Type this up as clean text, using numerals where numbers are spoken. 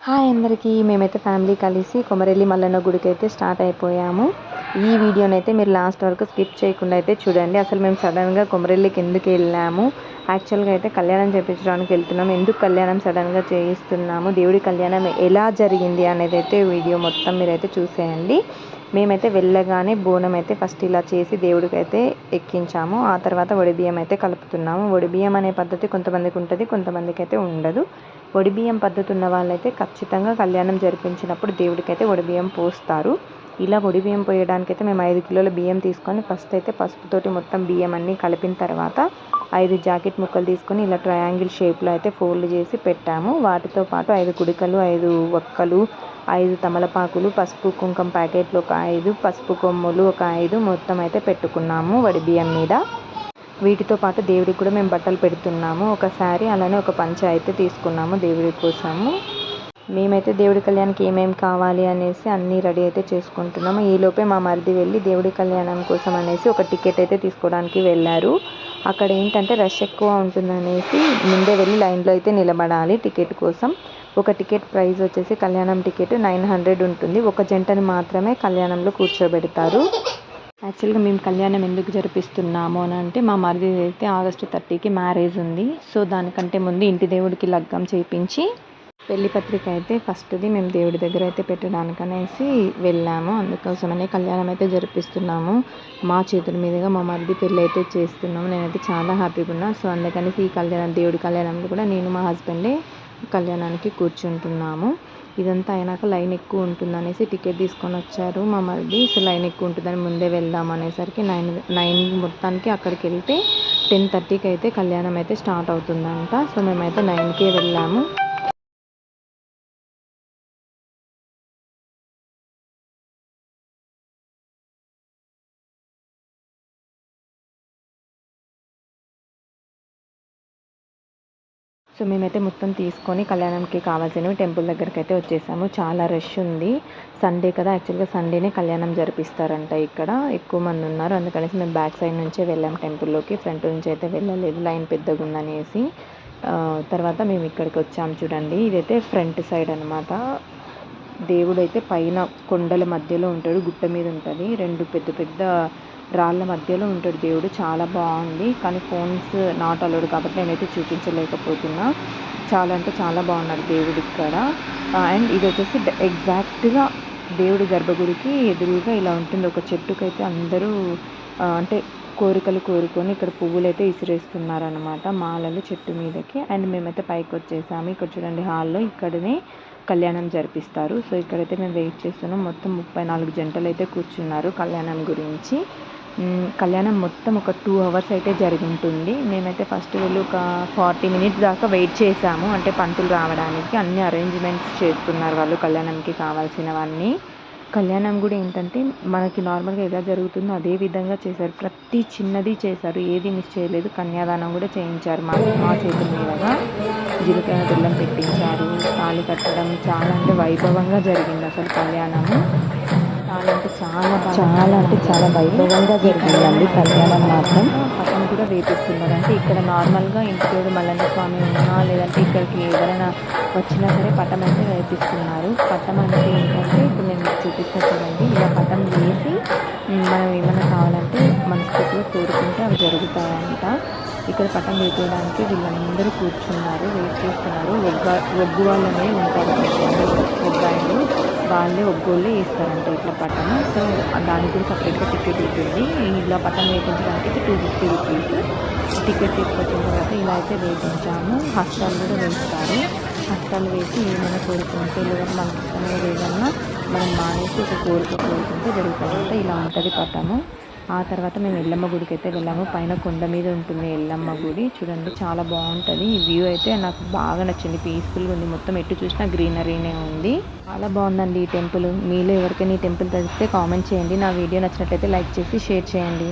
Hi అందరికీ. మేమైతే family కలిసి కొమరెల్లి మల్లన్న గుడికి అయితే స్టార్ట్ అయిపోయాము. ఈ వీడియోనైతే మీరు లాస్ట్ వరకు స్కిప్ చేయకుండా అయితే చూడండి. అసలు మేము సడన్గా కొమరెల్లికి ఎందుకు వెళ్ళాము, యాక్చువల్గా అయితే కళ్యాణం చేయించడానికి వెళ్తున్నాము. ఎందుకు కళ్యాణం సడన్గా చేయిస్తున్నాము, దేవుడి కళ్యాణం ఎలా జరిగింది అనేది అయితే వీడియో మొత్తం మీరైతే చూసేయండి. మేమైతే వెళ్ళగానే బోనం అయితే ఫస్ట్ ఇలా చేసి దేవుడికి అయితే ఎక్కించాము. ఆ తర్వాత వడిబియ్యం అయితే కలుపుతున్నాము. వడిబియ్యం అనే పద్ధతి కొంతమందికి ఉంటుంది, కొంతమందికి అయితే ఉండదు. వడిబియ్యం పద్ధతి ఉన్న వాళ్ళైతే ఖచ్చితంగా కళ్యాణం జరిపించినప్పుడు దేవుడికైతే వడిబియ్యం పోస్తారు. ఇలా వడిబియ్యం పోయడానికైతే మేము 5 కిలోల బియ్యం తీసుకొని ఫస్ట్ అయితే పసుపుతోటి మొత్తం బియ్యం అన్నీ కలిపిన తర్వాత 5 జాకెట్ ముక్కలు తీసుకొని ఇలా ట్రయాంగిల్ షేప్లో అయితే ఫోల్డ్ చేసి పెట్టాము. వాటితో పాటు 5 కుడికలు, 5 వక్కలు, 5 తమలపాకులు, పసుపు కుంకుమ ప్యాకెట్లు ఒక 5, పసుపు కొమ్ములు ఒక 5 మొత్తం అయితే పెట్టుకున్నాము వడిబియ్యం మీద. వీటితో పాటు దేవుడికి కూడా మేము బట్టలు పెడుతున్నాము. ఒకసారి అలానే ఒక పంచ అయితే తీసుకున్నాము దేవుడి కోసము. మేమైతే దేవుడి కళ్యాణానికి ఏమేమి కావాలి అనేసి అన్నీ రెడీ అయితే చేసుకుంటున్నాము. ఈలోపే మా మరిది వెళ్ళి దేవుడి కళ్యాణం కోసం అనేసి ఒక టికెట్ అయితే తీసుకోవడానికి వెళ్ళారు. అక్కడ ఏంటంటే రష్ ఎక్కువ ఉంటుందనేసి ముందే వెళ్ళి లైన్లో అయితే నిలబడాలి టికెట్ కోసం. ఒక టికెట్ ప్రైస్ వచ్చేసి కళ్యాణం టికెట్ 900 ఉంటుంది. ఒక జంటని మాత్రమే కళ్యాణంలో కూర్చోబెడతారు. యాక్చువల్గా మేము కళ్యాణం ఎందుకు జరిపిస్తున్నాము అని అంటే, మా మరిది అయితే August 30కి మ్యారేజ్ ఉంది. సో దానికంటే ముందు ఇంటి దేవుడికి లగ్గం చేయించి పెళ్లి పత్రిక అయితే ఫస్ట్ది మేము దేవుడి దగ్గర అయితే పెట్టడానికనేసి వెళ్ళాము. అందుకోసమనే కళ్యాణం అయితే జరిపిస్తున్నాము. మా చేతుల మీదుగా మా మరిది పెళ్ళి అయితే చేస్తున్నాము. నేనైతే చాలా హ్యాపీగా ఉన్నా. సో అందుకనేసి ఈ కళ్యాణం, దేవుడి కళ్యాణంలో కూడా నేను మా హస్బెండే కళ్యాణానికి కూర్చుంటున్నాము. ఇదంతా అయినాక లైన్ ఎక్కువ ఉంటుందనేసి టికెట్ తీసుకొని వచ్చారు మా మరిది. సో లైన్ ఎక్కువ ఉంటుందని ముందే వెళ్దాం అనేసరికి 9 మొత్తానికి అక్కడికి వెళ్తే 10:30కి అయితే కళ్యాణం అయితే స్టార్ట్ అవుతుందంట. సో మేమైతే 9కే వెళ్ళాము. సో మేమైతే మొత్తం తీసుకొని కళ్యాణంకి కావాల్సినవి టెంపుల్ దగ్గరికి అయితే వచ్చేసాము. చాలా రష్ ఉంది, సండే కదా. యాక్చువల్గా సండేనే కళ్యాణం జరిపిస్తారంట. ఇక్కడ ఎక్కువ మంది ఉన్నారు, అందుకనేసి మేము బ్యాక్ సైడ్ నుంచే వెళ్ళాము టెంపుల్లోకి. ఫ్రంట్ నుంచి అయితే వెళ్ళలేదు, లైన్ పెద్దగా ఉందనేసి. తర్వాత మేము ఇక్కడికి వచ్చాము. చూడండి, ఇదైతే ఫ్రంట్ సైడ్ అనమాట. దేవుడు అయితే పైన కొండల మధ్యలో ఉంటాడు, గుట్ట మీద ఉంటుంది. 2 పెద్ద పెద్ద రాళ్ళ మధ్యలో ఉంటాడు దేవుడు. చాలా బాగుంది, కానీ ఫోన్స్ నాట్ అలౌడ్ కాబట్టి నేనైతే చూపించలేకపోతున్నా. చాలా అంటే చాలా బాగున్నాడు దేవుడు ఇక్కడ. అండ్ ఇది వచ్చేసి ఎగ్జాక్ట్గా దేవుడి గర్భగుడికి ఎదురుగా ఇలా ఉంటుంది. ఒక చెట్టుకైతే అందరూ అంటే కోరికలు కోరుకొని ఇక్కడ పువ్వులు అయితే ఇసిరేస్తున్నారనమాట, మాలలు చెట్టు మీదకి. అండ్ మేమైతే పైకి వచ్చేసాము. ఇక్కడ చూడండి, హాల్లో ఇక్కడనే కళ్యాణం జరిపిస్తారు. సో ఇక్కడైతే మేము వెయిట్ చేస్తున్నాం. మొత్తం 34 జంటలు అయితే కూర్చున్నారు కళ్యాణం గురించి. కళ్యాణం మొత్తం ఒక 2 hours అయితే జరిగి ఉంటుంది. మేమైతే ఫస్ట్ వెళ్ళి ఒక 40 minutes దాకా వెయిట్ చేసాము. అంటే పంతులు రావడానికి అన్ని అరేంజ్మెంట్స్ చేస్తున్నారు వాళ్ళు కళ్యాణంకి కావాల్సినవన్నీ. కళ్యాణం కూడా ఏంటంటే మనకి నార్మల్గా ఎలా జరుగుతుందో అదే విధంగా చేశారు. ప్రతి చిన్నది చేశారు, ఏది మిస్ చేయలేదు. కన్యాదానం కూడా చేయించారు మా చేతుల మీదుగా. జీలకర్ర బెల్లం పెట్టించారు. తాళి కట్టడం చాలా అంటే వైభవంగా జరిగింది అసలు కళ్యాణము. చాలా అంటే చాలా వైభవంగా జరిగిందండి కళ్యాణం మాత్రం. పటం కూడా వేపిస్తున్నారు. అంటే ఇక్కడ నార్మల్గా ఇంటి దేవుడు మల్లన్న స్వామి ఉన్నా, లేదంటే ఇక్కడికి ఎవరైనా వచ్చినా సరే పటం అయితే వేపిస్తున్నారు. పటం అంటే ఏంటంటే ఇప్పుడు నేను చూపిస్తాను చూడండి. ఇలా పటం వేసి మనం ఏమైనా కావాలంటే మనస్ఫూర్తిగా కోరుకుంటే అవి జరుగుతాయంట. ఇక్కడ పటం వేయడానికి వీళ్ళందరూ కూర్చున్నారు, వెయిట్ చేస్తున్నారు. ఒగ్గు వాళ్ళనే ఉంటారు, ఒగ్గాయలు వాళ్ళే ఒగ్గోళ్ళే వేస్తారంట ఇట్లా పటము. సో దానికి కూడా సపరేట్గా టికెట్ ఉంటుంది. ఇలా పటం వేయించడానికి అయితే 250 రూపీస్. టికెట్ తీసుకొచ్చిన తర్వాత ఇలా అయితే వేయించాము. హస్తాలు కూడా వేస్తారు. హస్తాలు వేసి ఏమైనా కోరుకుంటే, లేదంటే మనకి ఇష్టమైన ఏదన్నా మనం మానేసి ఒక కోరుకుంటే జరుగుతుందంటే ఇలా ఉంటుంది పటము. ఆ తర్వాత మేము ఎల్లమ్మ గుడికి అయితే వెళ్ళాము. పైన కొండ మీద ఉంటుంది ఎల్లమ్మ గుడి. చూడండి, చాలా బాగుంటుంది. ఈ వ్యూ అయితే నాకు బాగా నచ్చింది, పీస్ఫుల్గా ఉంది. మొత్తం ఎటు చూసినా గ్రీనరీనే ఉంది. చాలా బాగుందండి ఈ టెంపుల్. మీలో ఎవరికైనా ఈ టెంపుల్ తెలిస్తే కామెంట్ చేయండి. నా వీడియో నచ్చినట్లయితే లైక్ చేసి షేర్ చేయండి.